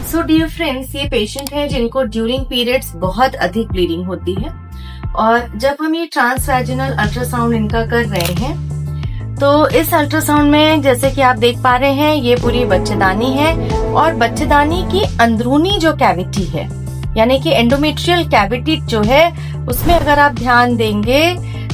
So dear friends, ये patient है जिनको ड्यूरिंग पीरियड्स बहुत अधिक ब्लीडिंग होती है और जब हम ये ट्रांसवैजिनल अल्ट्रासाउंड इनका कर रहे हैं तो इस अल्ट्रासाउंड में जैसे कि आप देख पा रहे हैं ये पूरी बच्चेदानी है और बच्चेदानी की अंदरूनी जो कैविटी है यानी कि एंडोमेट्रियल कैविटी जो है उसमें अगर आप ध्यान देंगे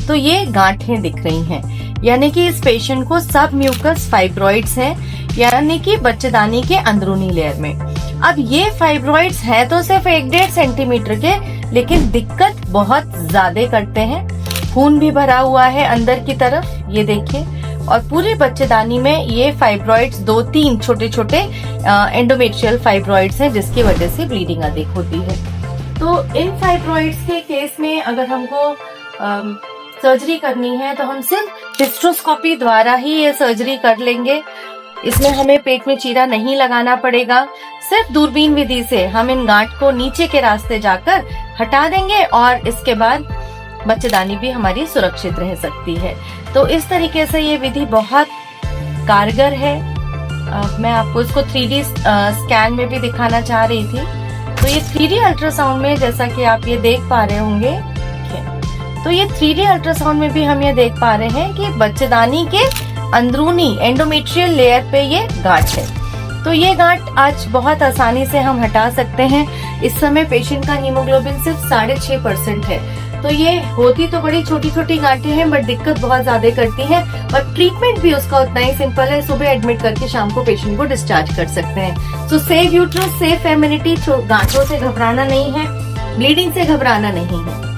तो ये गांठें दिख रही हैं, यानी कि इस पेशेंट को सब म्यूकस फाइब्रॉइड्स हैं, यानी कि बच्चेदानी के अंदरूनी लेयर में। अब ये फाइब्रॉइड्स हैं तो सिर्फ 1-1.5 सेंटीमीटर के, लेकिन दिक्कत बहुत ज्यादा करते हैं। खून भी भरा हुआ है अंदर की तरफ, ये देखिए, और पूरी बच्चेदानी में ये फाइब्रॉइड्स 2-3 छोटे छोटे एंडोमेट्रियल फाइब्रॉइड्स हैं जिसकी वजह से ब्लीडिंग अधिक होती है। तो इन फाइब्रॉइड्स के केस में अगर हमको सर्जरी करनी है तो हम सिर्फ हिस्ट्रोस्कोपी द्वारा ही ये सर्जरी कर लेंगे। इसमें हमें पेट में चीरा नहीं लगाना पड़ेगा, सिर्फ दूरबीन विधि से हम इन गांठ को नीचे के रास्ते जाकर हटा देंगे और इसके बाद बच्चेदानी भी हमारी सुरक्षित रह सकती है। तो इस तरीके से ये विधि बहुत कारगर है। मैं आपको इसको 3D स्कैन में भी दिखाना चाह रही थी। तो ये 3D अल्ट्रासाउंड में जैसा कि आप ये देख पा रहे होंगे, तो ये 3D अल्ट्रासाउंड में भी हम ये देख पा रहे हैं कि बच्चेदानी के अंदरूनी एंडोमेट्रियल लेयर पे ये गांठ है। तो ये गांठ आज बहुत आसानी से हम हटा सकते हैं। इस समय पेशेंट का हीमोग्लोबिन सिर्फ 6.5% है। तो ये होती तो बड़ी छोटी छोटी गांठें हैं बट दिक्कत बहुत ज्यादा करती है और ट्रीटमेंट भी उसका उतना ही सिंपल है। सुबह एडमिट करके शाम को पेशेंट को डिस्चार्ज कर सकते हैं। सो सेव यूट्रस, सेव फेमिनिटी। गांठों से घबराना नहीं है, ब्लीडिंग से घबराना नहीं है।